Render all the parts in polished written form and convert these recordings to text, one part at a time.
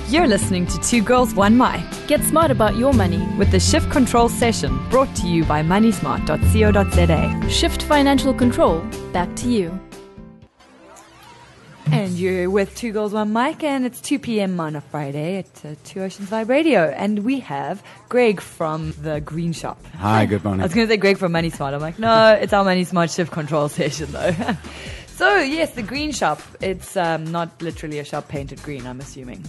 You're listening to Two Girls, One Mic Get smart about your money. with the Shift Control session brought to you by moneysmart.co.za. Shift financial control back to you. And you're with Two Girls, One Mic, and it's 2 p.m. on a Friday at Two Oceans Vibe Radio. And we have Greg from the Green Shop. Hi, good I morning. was going to say Greg from Money Smart. I'm like, no, it's our Money Smart Shift Control session, though. So, yes, the Green Shop. It's not literally a shop painted green, I'm assuming.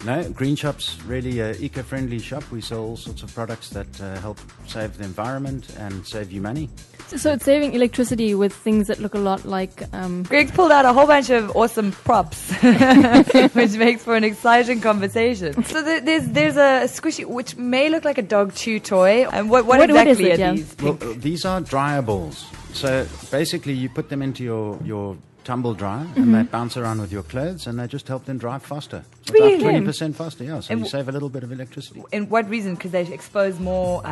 No, Green Shop's really an eco-friendly shop. We sell all sorts of products that help save the environment and save you money. So it's saving electricity with things that look a lot like... Greg's pulled out a whole bunch of awesome props, which makes for an exciting conversation. So there's a squishy, which may look like a dog chew toy. And what exactly is it, are yeah? these? Well, these are dryer balls. So basically you put them into your tumble dryer and they bounce around with your clothes and they just help them dry faster. Really? About 20% faster, yeah. So And you save a little bit of electricity. In what reason? Because they expose more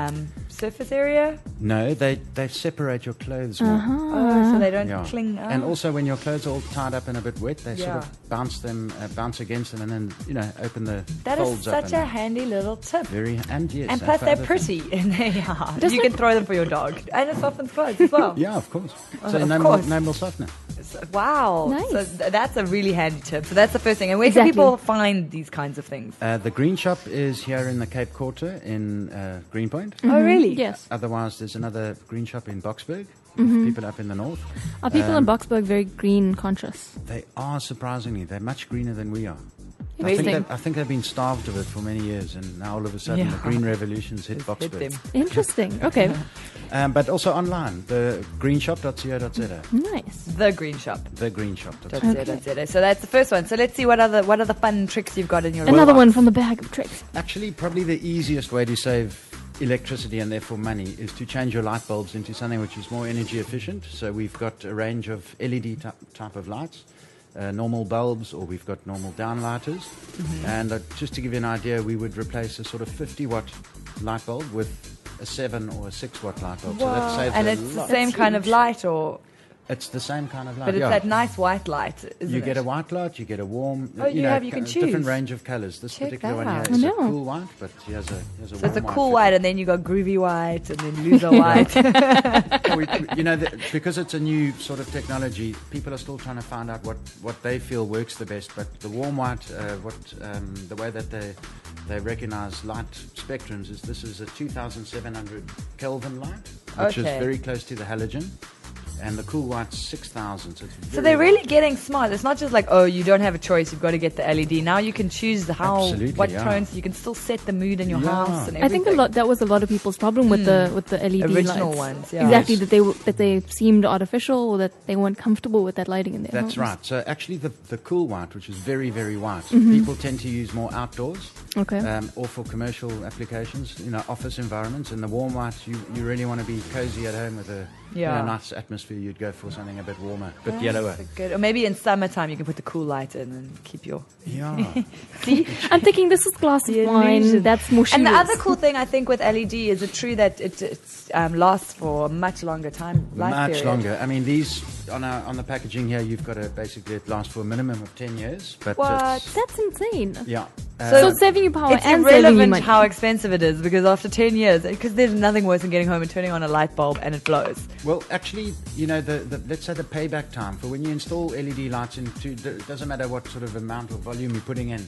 surface area? No, they separate your clothes more. Oh, so they don't Yeah. cling up. And also when your clothes are all tied up and a bit wet, they sort Yeah. of bounce against them and then, open the That is folds up. such a handy little tip. And yes. And plus for they're other pretty things. and they are. You can throw them for your dog. And it softens clothes as well. Yeah, of course. Oh, So of no course. more softener. Wow. Nice. So that's a really handy tip. So that's the first thing. And where Exactly. can people find these kinds of things? The Green Shop is here in the Cape Quarter in Greenpoint. Oh, really? Yes. Otherwise, there's another Green Shop in Boksburg. People up in the north. Are people in Boksburg very green conscious? They are surprisingly. They're much greener than we are. Interesting. I think they've been starved of it for many years, and now all of a sudden Yeah. the green revolution's hit Hit them. Boksburg. Interesting. Okay. But also online, the greenshop.co.za. Nice. The Green Shop. The Green Shop. So that's the first one. So let's see what other fun tricks you've got in your Another toolbox. one from the bag of tricks. Actually, probably the easiest way to save electricity and therefore money is to change your light bulbs into something which is more energy efficient. So we've got a range of LED type of lights, normal bulbs, or we've got normal downlighters. And just to give you an idea, we would replace a sort of 50-watt light bulb with a 7 or a 6-watt light bulb. So that saves And a it's the lot. same kind of light, or It's the same kind of light. but it's yeah. that nice white light, isn't You it? get a white light, you get a warm. Oh, you can different choose. range of colours. This Check particular that one out. here is I a know. cool white, but here's a So warm it's a white. cool white, and then you got groovy white, and then loser white. Because it's a new sort of technology, people are still trying to find out what they feel works the best. But the warm white, the way that they recognise light spectrums is this is a 2,700 Kelvin light, which Okay. is very close to the halogen. And the cool white's 6,000. So, it's So very they're really light. getting smart. It's not just like, oh, you don't have a choice, you've got to get the LED. Now you can choose Absolutely, what yeah. tones. You can still set the mood in your Yeah. house and I think everything. that was a lot of people's problem with the LED Original lights. ones, yeah. Exactly, Yes. that they seemed artificial or that they weren't comfortable with that lighting in their That's homes. right. So actually the cool white, which is very, very white, people tend to use more outdoors. Okay. Or for commercial applications, office environments. And the warm white, you really want to be cozy at home with a nice atmosphere. You'd go for something a bit warmer, a bit yellower. Good. Or maybe in summertime you can put the cool light in and keep your... Yeah. See? I'm thinking this is glass of The wine. illusion. That's more And the serious. other cool thing I think with LED is it true that it lasts for a much longer time life Much period. longer. I mean, these on the packaging here, you've got to basically it lasts for a minimum of 10 years. But What? it's- That's insane. yeah. So it's saving you power It's and saving you irrelevant money. how expensive it is because after 10 years, because there's nothing worse than getting home and turning on a light bulb and it blows. Well, actually, the let's say the payback time for when you install LED lights into, it doesn't matter what sort of amount or volume you're putting in,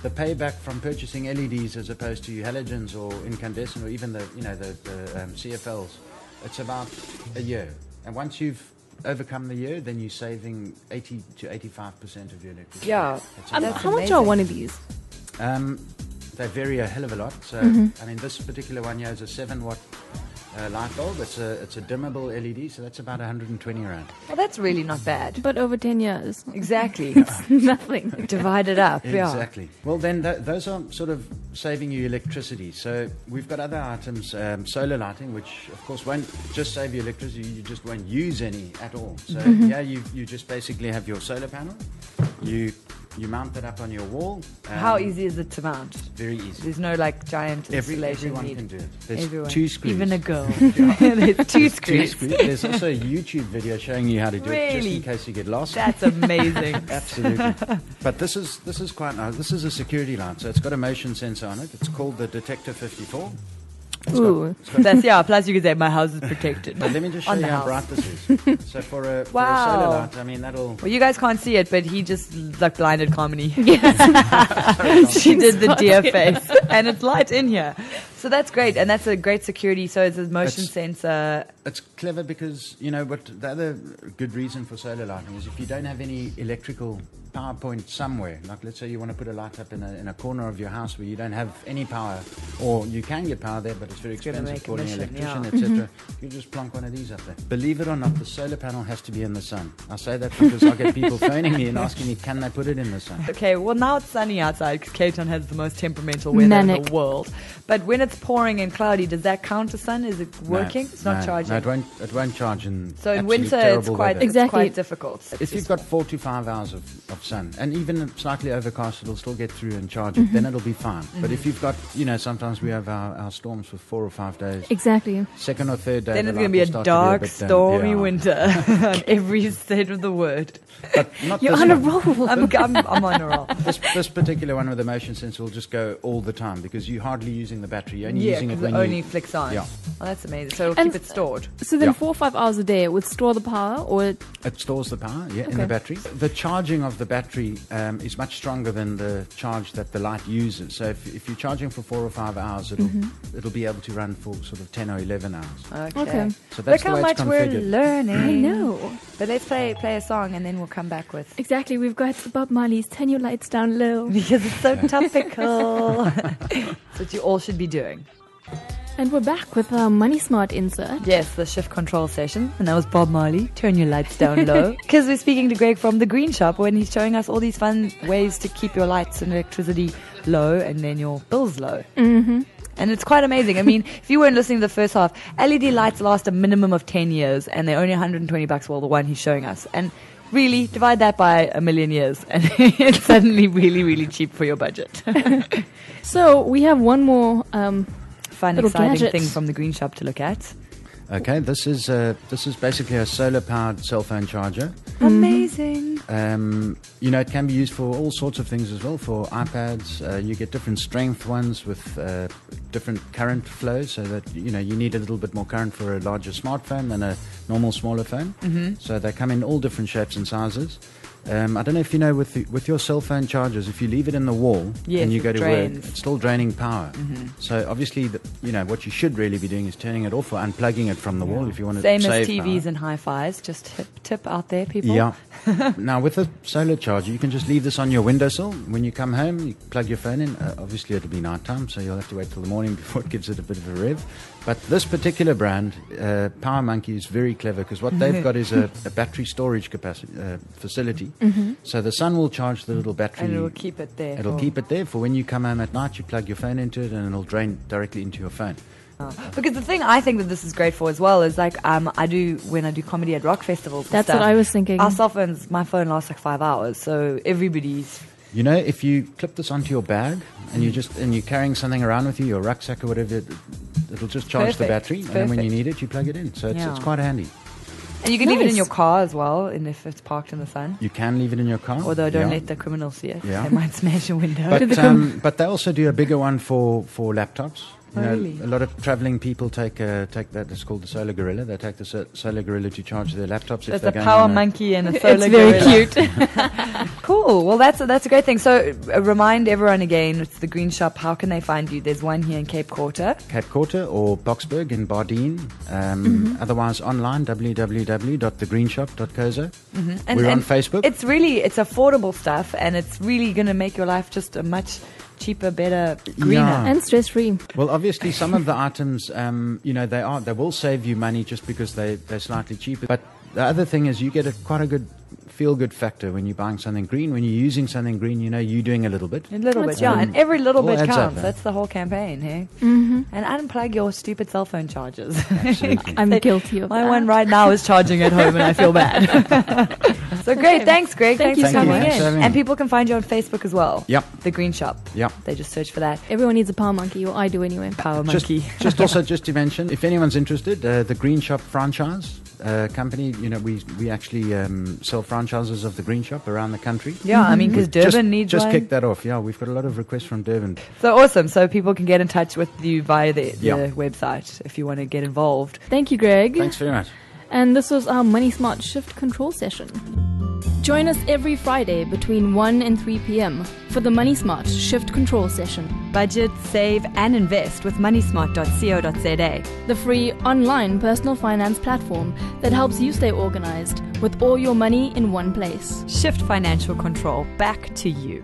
the payback from purchasing LEDs as opposed to halogens or incandescent or even the CFLs, it's about a year. And once you've overcome the year, then you're saving 80 to 85% of your electricity. Yeah. That's How much are one of these? They vary a hell of a lot. So, I mean, this particular one here is a 7-watt light bulb. It's a dimmable LED, so that's about 120 rand. Well, that's really not bad. But over 10 years. Exactly. Nothing. Divide it up. Yeah. Exactly. Well, then those are sort of saving you electricity. So we've got other items, solar lighting, which of course won't just save you electricity. You just won't use any at all. So yeah, you just basically have your solar panel. You you mount that up on your wall. How easy is it to mount? Very easy. There's no like giant installation Everyone need. can do it. There's Everyone. 2 screws. Even a girl. There's 2 screws. There's also a YouTube video showing you how to do it, just Really? in case you get lost. That's amazing. Absolutely. But this is quite nice. This is a security light, so it's got a motion sensor on it. It's called the Detector 54. Ooh. That's plus you could say my house is protected. But let me just show On you the how house. bright this is. So for a solar Wow. light, I mean, that'll... Well, you guys can't see it, but he just like blinded Carmony. She did the deer face, and it's light in here. So that's great, and that's a great security. So it's a motion sensor. It's clever because, you know, what the other good reason for solar lighting is if you don't have any electrical power point somewhere, like let's say you want to put a light up in a corner of your house where you don't have any power, or you can get power there, but it's very gonna expensive make a calling an mission, electrician, etc. You just plonk one of these up there. Believe it or not, the solar panel has to be in the sun. I say that because I get people phoning me and asking me, can they put it in the sun? Okay, well now it's sunny outside because Cape Town has the most temperamental weather in Manic. the world. But when it's pouring and cloudy, does that count as sun? Is it working? No, It's not no, charging. No, it won't charge in So in absolute winter, it's terrible quite weather. Exactly. It's quite difficult. If you've got 4 to 5 hours of sun, and even slightly overcast, it'll still get through and charge it, then it'll be fine. But if you've got, you know, sometimes we have our storms for 4 or 5 days. Exactly. Second or third day, Then the it's going light to be will a start dark, bit dim. stormy Yeah. winter on every state of the word. But not You're this on a one. roll. I'm on a roll. This particular one with the motion sensor will just go all the time because you're hardly using the battery. You're only Yeah, using it because when it only you... flicks on. Yeah. Well, that's amazing. So it'll And- keep it stored. So then Yeah. 4 or 5 hours a day it would store the power, or It stores the power, in Okay. the battery. The charging of the battery is much stronger than the charge that the light uses. So if you're charging for 4 or 5 hours, it'll be able to run for sort of 10 or 11 hours. Okay. So Look that's the how way much it's we're configured. learning. I know. But let's play a song and then we'll come back with Exactly. We've got Bob Marley's "Turn Your Lights Down Low," because it's so topical. That's what you all should be doing. and we're back with our Money Smart insert. Yes, the shift control session, and that was Bob Marley. Turn your lights down low. Because we're speaking to Greg from the Green Shop when he's showing us all these fun ways to keep your lights and electricity low and then your bills low. Mm-hmm. And it's quite amazing. I mean, if you weren't listening to the first half, LED lights last a minimum of 10 years, and they're only $120. Well, the one he's showing us, and really divide that by a million years, and it's suddenly really, really cheap for your budget. So we have one more. Fun, Little exciting gadget. thing from the Green Shop to look at. Okay, this is basically a solar-powered cell phone charger. Amazing. You know, it can be used for all sorts of things as well. For iPads, you get different strength ones with different current flows, so that you know you need a little bit more current for a larger smartphone than a normal smaller phone. Mm-hmm. So they come in all different shapes and sizes. I don't know if you know with your cell phone chargers, if you leave it in the wall Yes, and you go it to drains. work, it's still draining power. Mm-hmm. So obviously, you know what you should really be doing is turning it off or unplugging it from the wall if you want to Same save as TVs power. and hi-fis. Just tip out there, people. Yeah. Now, with a solar charger, you can just leave this on your windowsill. When you come home, you plug your phone in. Obviously, it'll be nighttime, so you'll have to wait till the morning before it gives it a bit of a rev. But this particular brand, Power Monkey, is very clever because what they've got is a battery storage capacity facility. Mm-hmm. So the sun will charge the little battery. And it'll keep it there. It'll keep it there for when you come home at night. You plug your phone into it, and it'll drain directly into your phone. Because the thing I think that this is great for as well is like I do when I do comedy at rock festivals. And That's stuff, what I was thinking. Our cell phones, my phone lasts like 5 hours, so everybody's. You know, if you clip this onto your bag and you're carrying something around with you, your rucksack or whatever, it'll just charge the Perfect. battery, and then when you Perfect. need it, you plug it in. So it's Yeah. quite handy. And you can leave it in Nice. your car as well, and if it's parked in the sun. You can leave it in your car. Although don't yeah. let the criminals see it. Yeah. They might smash a window. But they also do a bigger one for laptops. You know, Really? a lot of traveling people take that. It's called the Solar Gorilla. They take the Solar Gorilla to charge their laptops. There's if they're a going power on monkey and a solar It's very gorilla. cute. Cool. Well, that's a great thing. So remind everyone again, it's the Green Shop. How can they find you? There's one here in Cape Quarter. Cape Quarter or Boksburg in Bardeen. Otherwise, online www.thegreenshop.co.za. And, We're on and Facebook. It's affordable stuff, and it's really going to make your life just a much cheaper, better, greener. Yeah. And stress free. Well, obviously, some of the items, you know, they will save you money just because they're slightly cheaper. But the other thing is, you get quite a good feel-good factor when you're buying something green. When you're using something green, you know, you're doing a little bit. A little That's bit, yeah, fun. and every little All bit adds up, counts. eh? That's the whole campaign, hey? Mm-hmm. And unplug your stupid cell phone chargers. Absolutely. I'm guilty of My that. one right now is charging at home, and I feel bad. So great. Thanks, Greg. Thank you for so coming much. Thanks for in. having me. And people can find you on Facebook as well. Yep. The Green Shop. Yep. They just search for that. Everyone needs a power monkey, or I do anyway. Power Just, Monkey. just to mention, if anyone's interested, the Green Shop franchise company, we actually sell franchises of the Green Shop around the country. Yeah, I mean, because Durban needs just one. kick that off. Yeah, we've got a lot of requests from Durban. So awesome. So people can get in touch with you via the Yeah. website if you want to get involved. Thank you, Greg. Mm. Thanks very much. And this was our Money Smart Shift Control session. Join us every Friday between 1 and 3 p.m. for the Money Smart Shift Control session. Budget, save, and invest with moneysmart.co.za. The free online personal finance platform that helps you stay organized with all your money in one place. Shift financial control back to you.